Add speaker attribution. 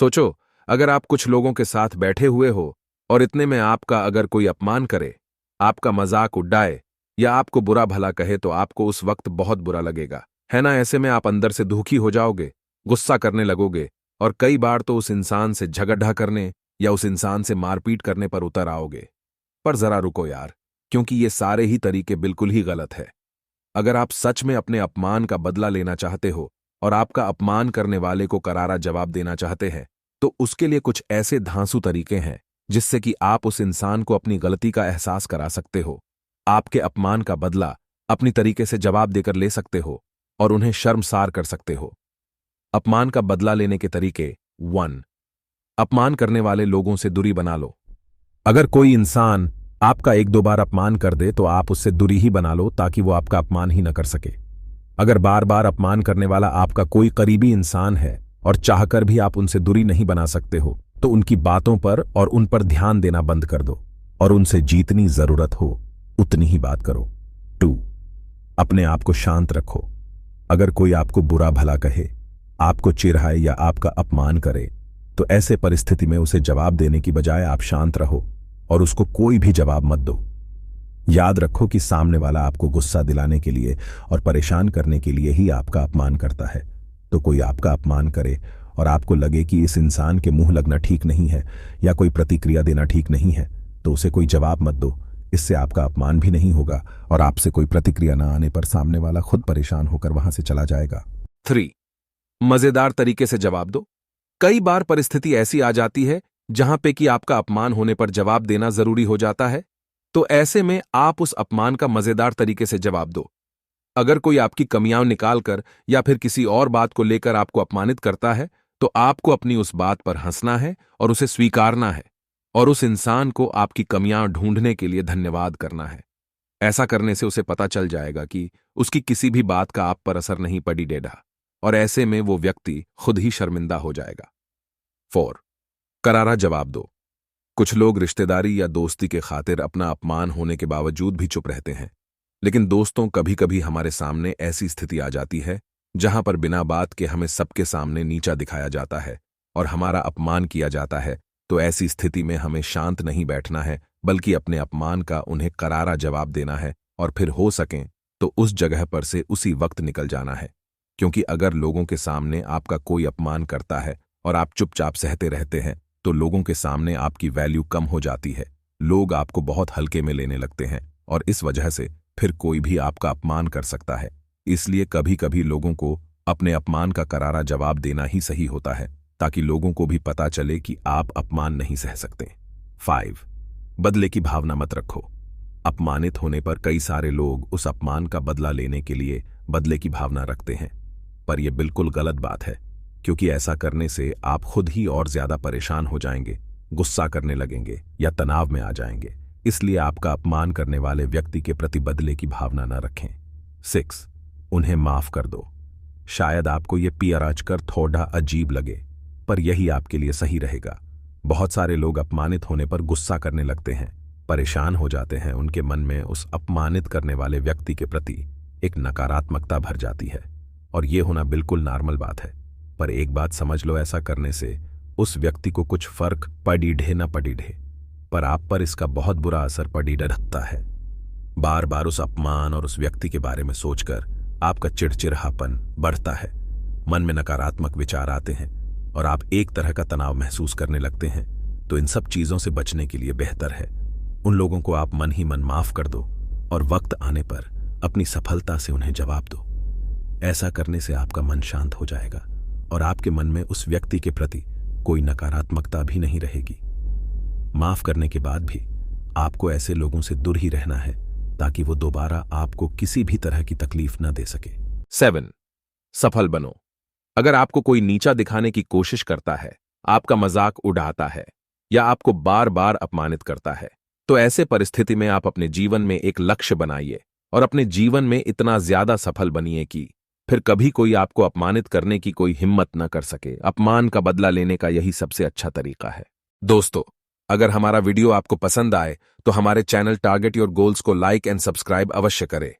Speaker 1: सोचो, अगर आप कुछ लोगों के साथ बैठे हुए हो और इतने में आपका अगर कोई अपमान करे, आपका मजाक उड़ाए या आपको बुरा भला कहे तो आपको उस वक्त बहुत बुरा लगेगा, है ना? ऐसे में आप अंदर से दुखी हो जाओगे, गुस्सा करने लगोगे और कई बार तो उस इंसान से झगड़ा करने या उस इंसान से मारपीट करने पर उतर आओगे। पर जरा रुको यार, क्योंकि ये सारे ही तरीके बिल्कुल ही गलत है। अगर आप सच में अपने अपमान का बदला लेना चाहते हो और आपका अपमान करने वाले को करारा जवाब देना चाहते हैं, तो उसके लिए कुछ ऐसे धांसू तरीके हैं जिससे कि आप उस इंसान को अपनी गलती का एहसास करा सकते हो, आपके अपमान का बदला अपनी तरीके से जवाब देकर ले सकते हो और उन्हें शर्मसार कर सकते हो। अपमान का बदला लेने के तरीके 1। अपमान करने वाले लोगों से दूरी बना लो। अगर कोई इंसान आपका 1-2 बार अपमान कर दे तो आप उससे दूरी ही बना लो ताकि वो आपका अपमान ही न कर सके। अगर बार बार अपमान करने वाला आपका कोई करीबी इंसान है और चाहकर भी आप उनसे दूरी नहीं बना सकते हो, तो उनकी बातों पर और उन पर ध्यान देना बंद कर दो और उनसे जितनी जरूरत हो उतनी ही बात करो। 2। अपने आप को शांत रखो। अगर कोई आपको बुरा भला कहे, आपको चिढ़ाए या आपका अपमान करे, तो ऐसे परिस्थिति में उसे जवाब देने की बजाय आप शांत रहो और उसको कोई भी जवाब मत दो। याद रखो कि सामने वाला आपको गुस्सा दिलाने के लिए और परेशान करने के लिए ही आपका अपमान करता है। तो कोई आपका अपमान करे और आपको लगे कि इस इंसान के मुंह लगना ठीक नहीं है या कोई प्रतिक्रिया देना ठीक नहीं है, तो उसे कोई जवाब मत दो। इससे आपका अपमान भी नहीं होगा और आपसे कोई प्रतिक्रिया न आने पर सामने वाला खुद परेशान होकर वहां से चला जाएगा। 3। मजेदार तरीके से जवाब दो। कई बार परिस्थिति ऐसी आ जाती है जहां पे कि आपका अपमान होने पर जवाब देना जरूरी हो जाता है, तो ऐसे में आप उस अपमान का मजेदार तरीके से जवाब दो। अगर कोई आपकी कमियां निकालकर या फिर किसी और बात को लेकर आपको अपमानित करता है, तो आपको अपनी उस बात पर हंसना है और उसे स्वीकारना है और उस इंसान को आपकी कमियां ढूंढने के लिए धन्यवाद करना है। ऐसा करने से उसे पता चल जाएगा कि उसकी किसी भी बात का आप पर असर नहीं पड़ी डेढ़ा, और ऐसे में वो व्यक्ति खुद ही शर्मिंदा हो जाएगा। 4। करारा जवाब दो। कुछ लोग रिश्तेदारी या दोस्ती के खातिर अपना अपमान होने के बावजूद भी चुप रहते हैं, लेकिन दोस्तों, कभी कभी हमारे सामने ऐसी स्थिति आ जाती है जहां पर बिना बात के हमें सबके सामने नीचा दिखाया जाता है और हमारा अपमान किया जाता है। तो ऐसी स्थिति में हमें शांत नहीं बैठना है, बल्कि अपने अपमान का उन्हें करारा जवाब देना है और फिर हो सके तो उस जगह पर से उसी वक्त निकल जाना है। क्योंकि अगर लोगों के सामने आपका कोई अपमान करता है और आप चुपचाप सहते रहते हैं, तो लोगों के सामने आपकी वैल्यू कम हो जाती है। लोग आपको बहुत हल्के में लेने लगते हैं और इस वजह से फिर कोई भी आपका अपमान कर सकता है। इसलिए कभी कभी लोगों को अपने अपमान का करारा जवाब देना ही सही होता है, ताकि लोगों को भी पता चले कि आप अपमान नहीं सह सकते। 5। बदले की भावना मत रखो। अपमानित होने पर कई सारे लोग उस अपमान का बदला लेने के लिए बदले की भावना रखते हैं, पर यह बिल्कुल गलत बात है, क्योंकि ऐसा करने से आप खुद ही और ज्यादा परेशान हो जाएंगे, गुस्सा करने लगेंगे या तनाव में आ जाएंगे। इसलिए आपका अपमान करने वाले व्यक्ति के प्रति बदले की भावना न रखें। 6। उन्हें माफ कर दो। शायद आपको ये पियराज कर थोड़ा अजीब लगे, पर यही आपके लिए सही रहेगा। बहुत सारे लोग अपमानित होने पर गुस्सा करने लगते हैं, परेशान हो जाते हैं। उनके मन में उस अपमानित करने वाले व्यक्ति के प्रति एक नकारात्मकता भर जाती है और ये होना बिल्कुल नॉर्मल बात है। पर एक बात समझ लो, ऐसा करने से उस व्यक्ति को कुछ फर्क पड़ी ढे न पड़ी ढे, पर आप पर इसका बहुत बुरा असर पड़ी रहता है। बार बार उस अपमान और उस व्यक्ति के बारे में सोचकर आपका चिड़चिड़ापन बढ़ता है, मन में नकारात्मक विचार आते हैं और आप एक तरह का तनाव महसूस करने लगते हैं। तो इन सब चीजों से बचने के लिए बेहतर है उन लोगों को आप मन ही मन माफ कर दो और वक्त आने पर अपनी सफलता से उन्हें जवाब दो। ऐसा करने से आपका मन शांत हो जाएगा और आपके मन में उस व्यक्ति के प्रति कोई नकारात्मकता भी नहीं रहेगी। माफ करने के बाद भी आपको ऐसे लोगों से दूर ही रहना है, ताकि वो दोबारा आपको किसी भी तरह की तकलीफ न दे सके। 7। सफल बनो। अगर आपको कोई नीचा दिखाने की कोशिश करता है, आपका मजाक उड़ाता है या आपको बार बार अपमानित करता है, तो ऐसे परिस्थिति में आप अपने जीवन में एक लक्ष्य बनाइए और अपने जीवन में इतना ज्यादा सफल बनिए कि फिर कभी कोई आपको अपमानित करने की कोई हिम्मत न कर सके। अपमान का बदला लेने का यही सबसे अच्छा तरीका है। दोस्तों, अगर हमारा वीडियो आपको पसंद आए तो हमारे चैनल टारगेट योर गोल्स को लाइक एंड सब्सक्राइब अवश्य करें।